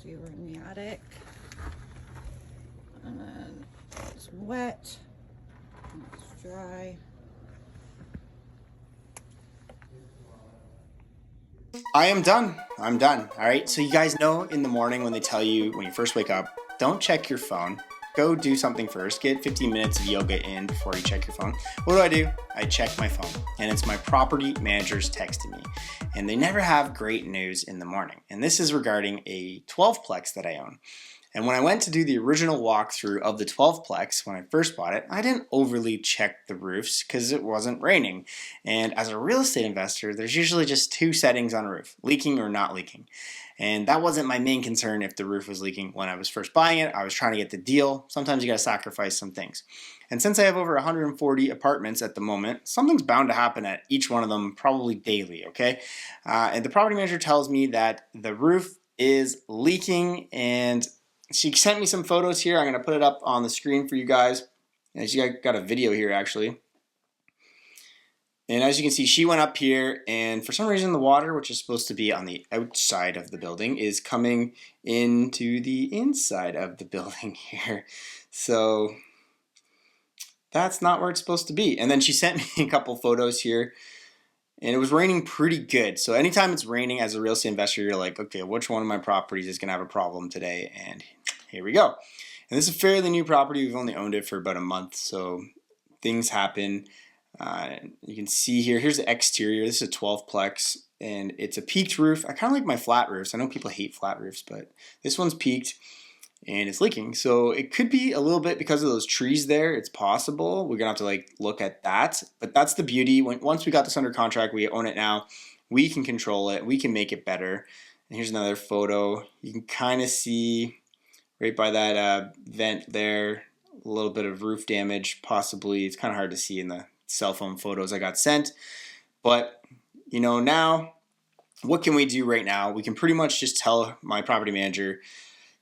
See, we're in the attic. And then it's wet. It's dry. I am done. I'm done. All right. So you guys know in the morning when they tell you when you first wake up, don't check your phone. Go do something first. Get 15 minutes of yoga in before you check your phone. What do? I check my phone, and it's my property managers texting me. And they never have great news in the morning. And this is regarding a 12-plex that I own. And when I went to do the original walkthrough of the 12-plex when I first bought it, I didn't overly check the roofs because it wasn't raining. And as a real estate investor, there's usually just two settings on a roof, leaking or not leaking. And that wasn't my main concern if the roof was leaking when I was first buying it. I was trying to get the deal. Sometimes you got to sacrifice some things. And since I have over 140 apartments at the moment, something's bound to happen at each one of them, probably daily, okay? And the property manager tells me that the roof is leaking, and she sent me some photos here. I'm going to put it up on the screen for you guys. And she got a video here actually. And as you can see, she went up here, and for some reason the water, which is supposed to be on the outside of the building, is coming into the inside of the building here. So that's not where it's supposed to be. And then she sent me a couple photos here. And it was raining pretty good. So anytime it's raining as a real estate investor, you're like, okay, which one of my properties is going to have a problem today? And here we go. And this is a fairly new property. We've only owned it for about a month, so things happen. You can see here, here's the exterior. This is a 12-plex, and it's a peaked roof. I kind of like my flat roofs. I know people hate flat roofs, but this one's peaked, and it's leaking. So it could be a little bit because of those trees there. It's possible. We're going to have to look at that. But that's the beauty. Once we got this under contract, we own it now. We can control it. We can make it better. And here's another photo. You can kind of see right by that vent there, a little bit of roof damage, possibly. It's kind of hard to see in the cell phone photos I got sent. But, now, what can we do right now? We can pretty much just tell my property manager,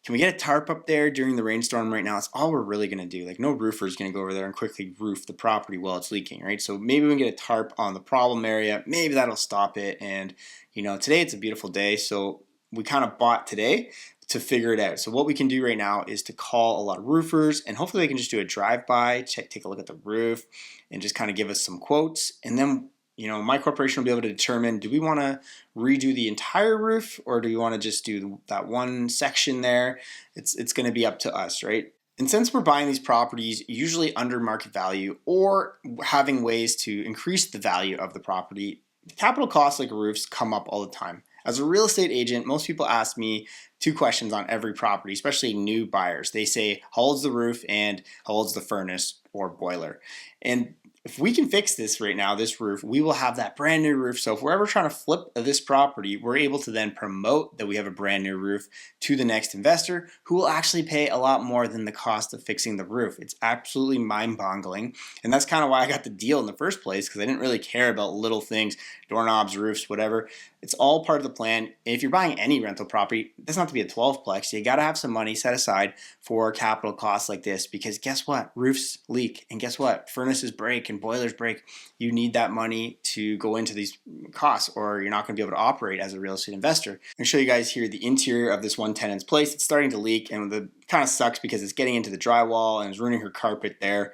can we get a tarp up there during the rainstorm right now? That's all we're really going to do. No roofer is going to go over there and quickly roof the property while it's leaking, right? So maybe we can get a tarp on the problem area. Maybe that'll stop it. And, today it's a beautiful day. So we kind of bought today to figure it out. So what we can do right now is to call a lot of roofers, and hopefully they can just do a drive-by, take a look at the roof, and just kind of give us some quotes. And then my corporation will be able to determine, do we want to redo the entire roof, or do we want to just do that one section there? It's going to be up to us, right? And since we're buying these properties usually under market value or having ways to increase the value of the property, capital costs like roofs come up all the time. As a real estate agent, most people ask me two questions on every property, especially new buyers. They say, how old's the roof and how old's the furnace or boiler? And if we can fix this right now, this roof, we will have that brand new roof. So if we're ever trying to flip this property, we're able to then promote that we have a brand new roof to the next investor who will actually pay a lot more than the cost of fixing the roof. It's absolutely mind-boggling. And that's kind of why I got the deal in the first place, because I didn't really care about little things, doorknobs, roofs, whatever. It's all part of the plan. And if you're buying any rental property, it doesn't have to be a 12-plex. You got to have some money set aside for capital costs like this, because guess what? Roofs leak, and guess what? Furnaces break and boilers break. You need that money to go into these costs, or you're not going to be able to operate as a real estate investor. I'm going to show you guys here the interior of this one tenant's place. It's starting to leak, and it kind of sucks because it's getting into the drywall and it's ruining her carpet there.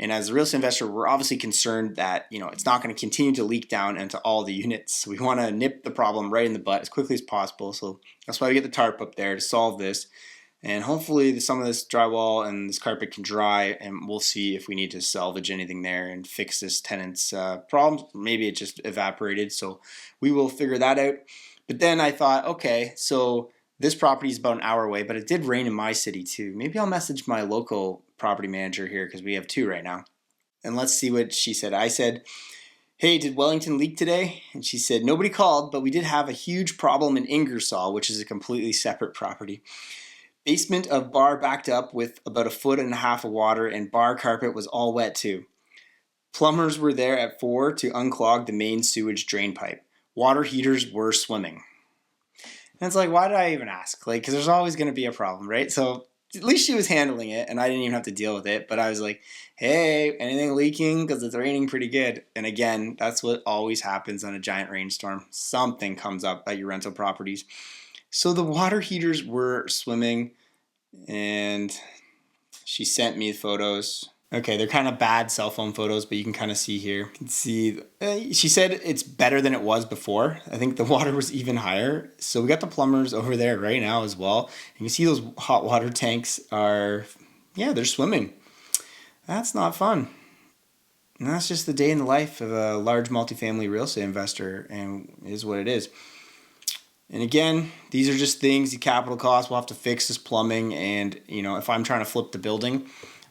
And as a real estate investor, we're obviously concerned that it's not going to continue to leak down into all the units. We want to nip the problem right in the butt as quickly as possible. So that's why we get the tarp up there to solve this. And hopefully some of this drywall and this carpet can dry, and we'll see if we need to salvage anything there and fix this tenant's problems. Maybe it just evaporated, so we will figure that out. But then I thought, okay, so this property is about an hour away, but it did rain in my city too. Maybe I'll message my local property manager here, because we have two right now. And let's see what she said. I said, hey, did Wellington leak today? And she said, nobody called, but we did have a huge problem in Ingersoll, which is a completely separate property. Basement of bar backed up with about 1.5 feet of water, and bar carpet was all wet too. Plumbers were there at 4 to unclog the main sewage drain pipe. Water heaters were swimming. And it's like, why did I even ask? Because there's always going to be a problem, right? So at least she was handling it, and I didn't even have to deal with it. But I was like, hey, anything leaking? Because it's raining pretty good. And again, that's what always happens on a giant rainstorm. Something comes up at your rental properties. So the water heaters were swimming, and she sent me photos. Okay, they're kind of bad cell phone photos, but you can kind of see here. You can see, she said it's better than it was before. I think the water was even higher. So we got the plumbers over there right now as well. You can see those hot water tanks are, yeah, they're swimming. That's not fun. And that's just the day in the life of a large multifamily real estate investor, and it is what it is. And again, these are just things, the capital costs, we'll have to fix this plumbing. And, if I'm trying to flip the building,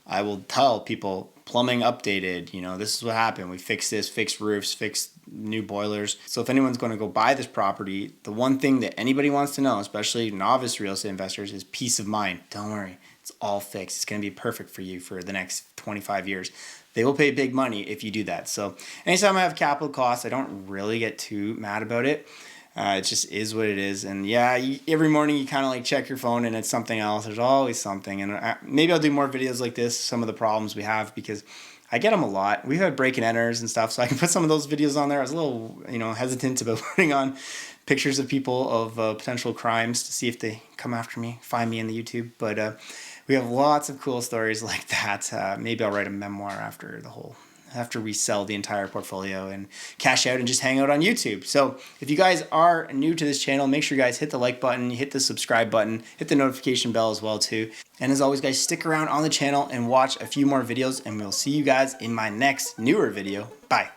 I will tell people, plumbing updated, this is what happened. We fixed this, fixed roofs, fixed new boilers. So if anyone's going to go buy this property, the one thing that anybody wants to know, especially novice real estate investors, is peace of mind. Don't worry, it's all fixed. It's going to be perfect for you for the next 25 years. They will pay big money if you do that. So anytime I have capital costs, I don't really get too mad about it. It just is what it is. And yeah, every morning you kind of like check your phone and it's something else. There's always something. And maybe I'll do more videos like this, some of the problems we have, because I get them a lot. We've had break and enters and stuff, so I can put some of those videos on there. I was a little, hesitant about putting on pictures of people of potential crimes to see if they come after me, find me in the YouTube. But we have lots of cool stories like that. Maybe I'll write a memoir after we sell the entire portfolio and cash out and just hang out on YouTube. So if you guys are new to this channel, make sure you guys hit the like button, hit the subscribe button, hit the notification bell as well too. And as always, guys, stick around on the channel and watch a few more videos, and we'll see you guys in my next newer video. Bye.